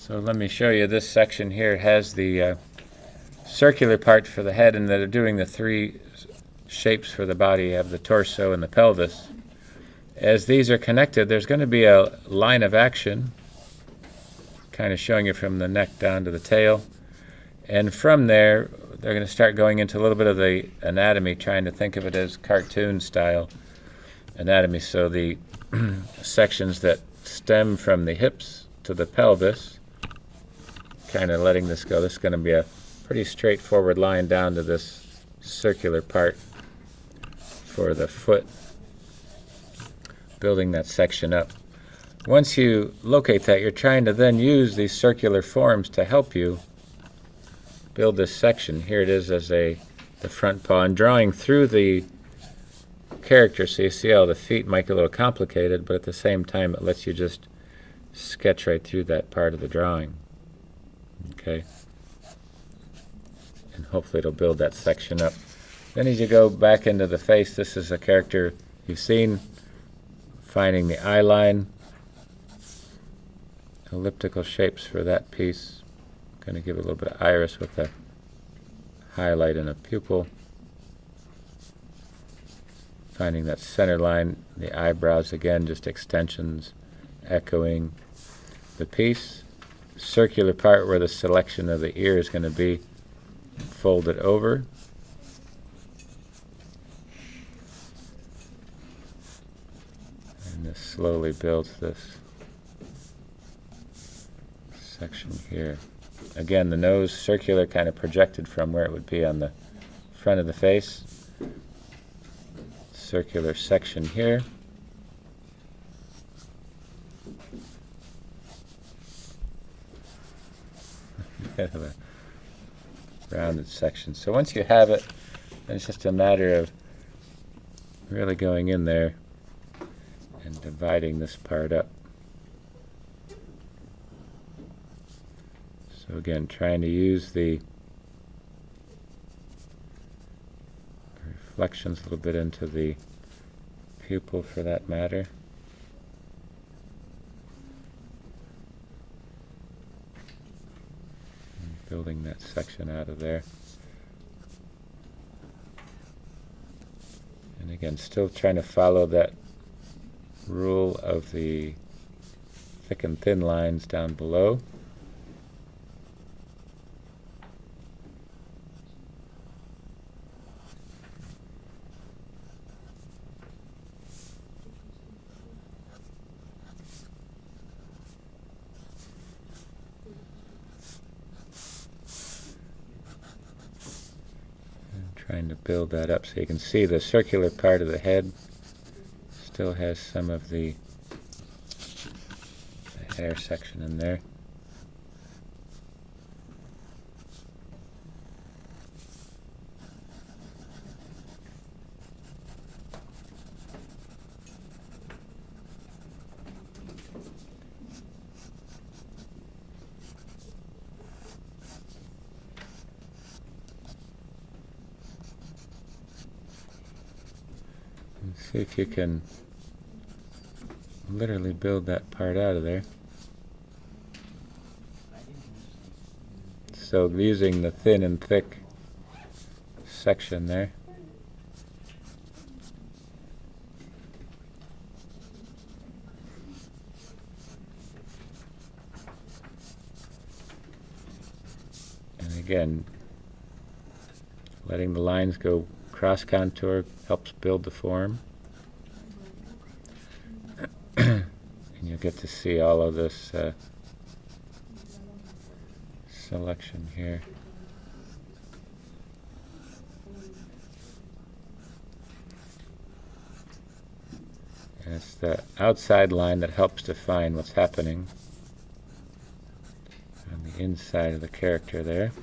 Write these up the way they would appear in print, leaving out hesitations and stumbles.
So let me show you, this section here has the circular part for the head, and they're doing the three shapes for the body. You have the torso and the pelvis. As these are connected, there's going to be a line of action, kind of showing you from the neck down to the tail. And from there, they're going to start going into a little bit of the anatomy, trying to think of it as cartoon style anatomy. So the sections that stem from the hips to the pelvis, kind of letting this go. This is going to be a pretty straightforward line down to this circular part for the foot, building that section up. Once you locate that, you're trying to then use these circular forms to help you build this section. Here it is as the front paw, and drawing through the character, so you see how the feet might get a little complicated, but at the same time it lets you just sketch right through that part of the drawing. Okay, and hopefully it'll build that section up. Then as you go back into the face, this is a character you've seen, finding the eye line, elliptical shapes for that piece. Going to give a little bit of iris with a highlight and a pupil. Finding that center line, the eyebrows again, just extensions, echoing the piece. Circular part where the selection of the ear is going to be, folded over. And this slowly builds this section here. Again, the nose circular, kind of projected from where it would be on the front of the face. Circular section here. Kind of a rounded section. So once you have it, then it's just a matter of really going in there and dividing this part up. So again, trying to use the reflections a little bit into the pupil for that matter. And building that section out of there. And again, still trying to follow that rule of the thick and thin lines down below. Trying to build that up so you can see the circular part of the head still has some of the hair section in there. See if you can literally build that part out of there. So using the thin and thick section there. And again, letting the lines go cross contour helps build the form. And you'll get to see all of this selection here. And it's the outside line that helps define what's happening on the inside of the character there.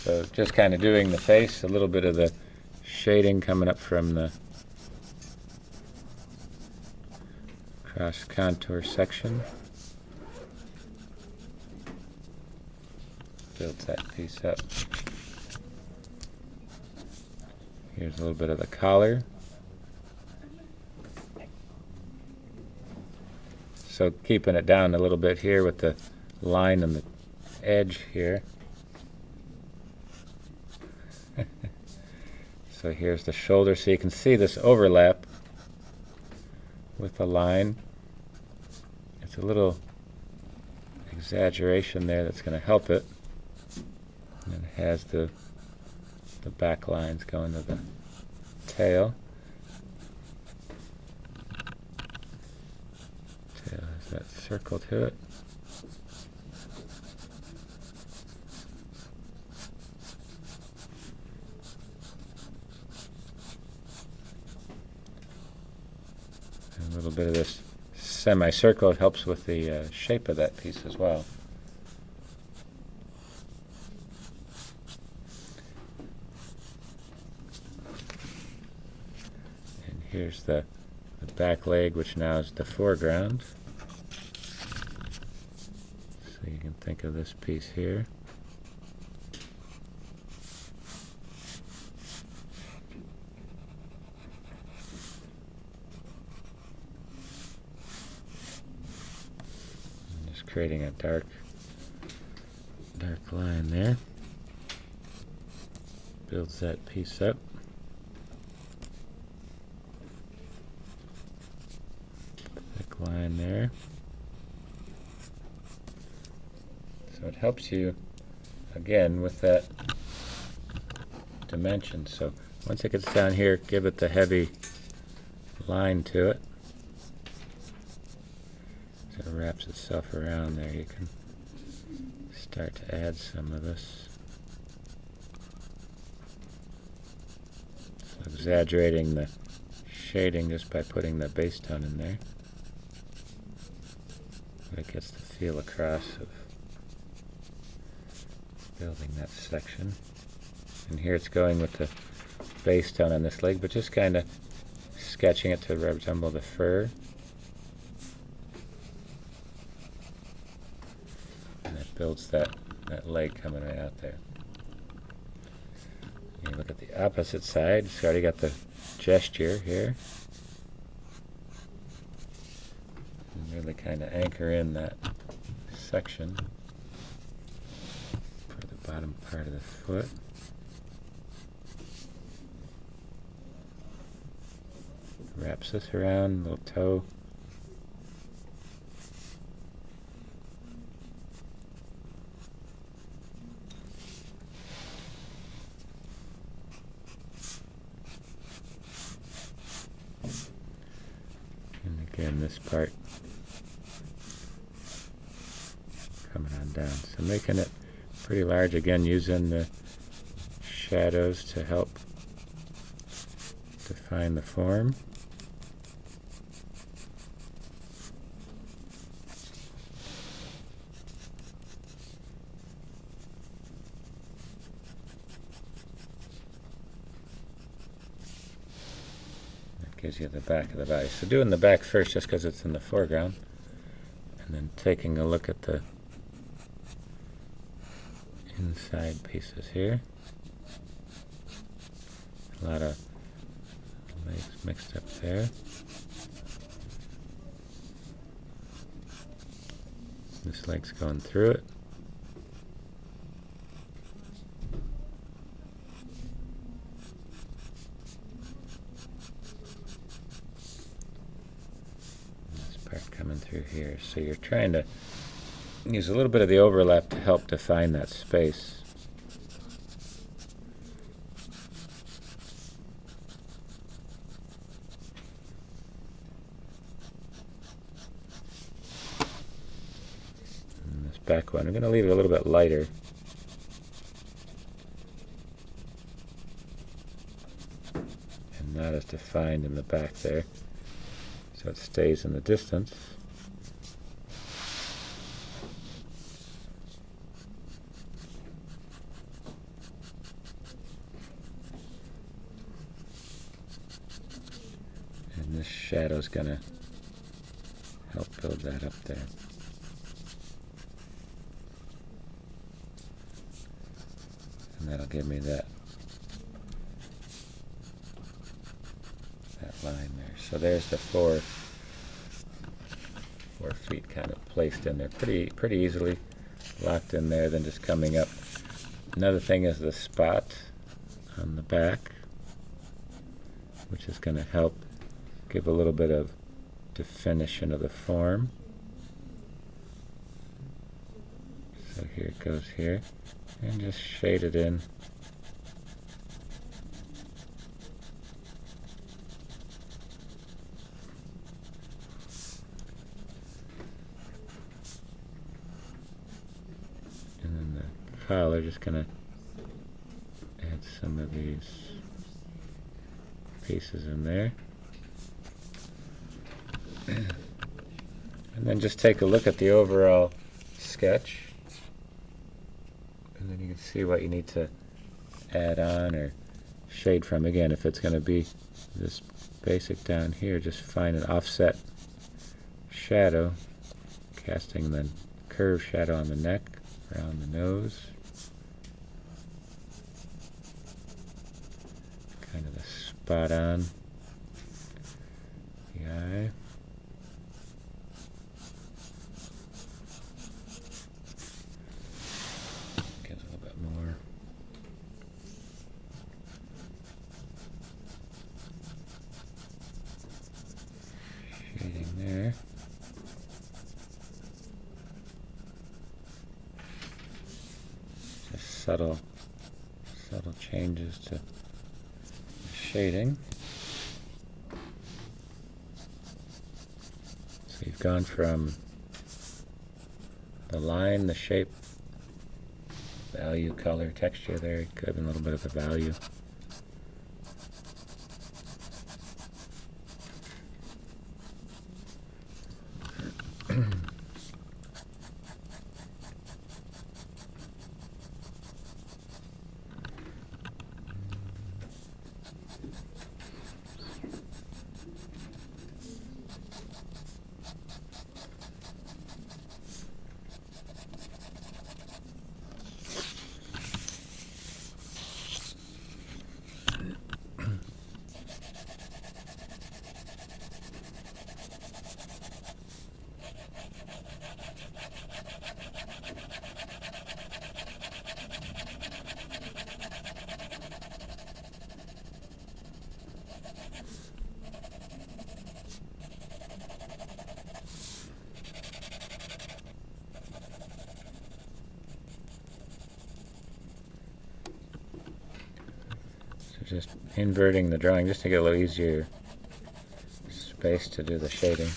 So just kind of doing the face, a little bit of the shading coming up from the cross contour section. builds that piece up. Here's a little bit of the collar. So keeping it down a little bit here with the line and the edge here. So here's the shoulder, so you can see this overlap with the line. It's a little exaggeration there that's going to help it. And it has the back lines going to the tail. Tail has that circle to it. And a little bit of this semicircle helps with the shape of that piece as well. And here's the back leg, which now is the foreground. So you can think of this piece here. And just creating a dark line there. Builds that piece up. Line there. So it helps you again with that dimension. So once it gets down here, give it the heavy line to it. So it wraps itself around there. You can start to add some of this. So exaggerating the shading just by putting the base tone in there. It gets the feel across of building that section. And here it's going with the base tone on this leg, but just kind of sketching it to resemble the fur. And that builds that leg coming right out there. You look at the opposite side, it's already got the gesture here. Really kind of anchor in that section for the bottom part of the foot. Wraps this around, little toe. And again, this part coming on down. So making it pretty large, again using the shadows to help define the form. That gives you the back of the body. So doing the back first just because it's in the foreground, and then taking a look at the inside pieces here. A lot of legs mixed up there. This leg's going through it. This part coming through here. So you're trying to use a little bit of the overlap to help define that space. And this back one, I'm going to leave it a little bit lighter. And not as defined in the back there. So it stays in the distance. And this shadow's going to help build that up there. And that'll give me that line there. So there's the four feet kind of placed in there pretty easily, locked in there, then just coming up. Another thing is the spot on the back, which is going to help give a little bit of definition of the form. So here it goes here, and just shade it in. And then the collar, just going to add some of these pieces in there. And then just take a look at the overall sketch, and then you can see what you need to add on or shade from. Again, if it's going to be this basic down here, just find an offset shadow, casting the curved shadow on the neck, around the nose, kind of the spot on the eye. Gives a little bit more. Shading there. Just subtle changes to the shading. So you've gone from the line, the shape, value, color, texture there, give a little bit of a value. Just inverting the drawing just to get a little easier space to do the shading.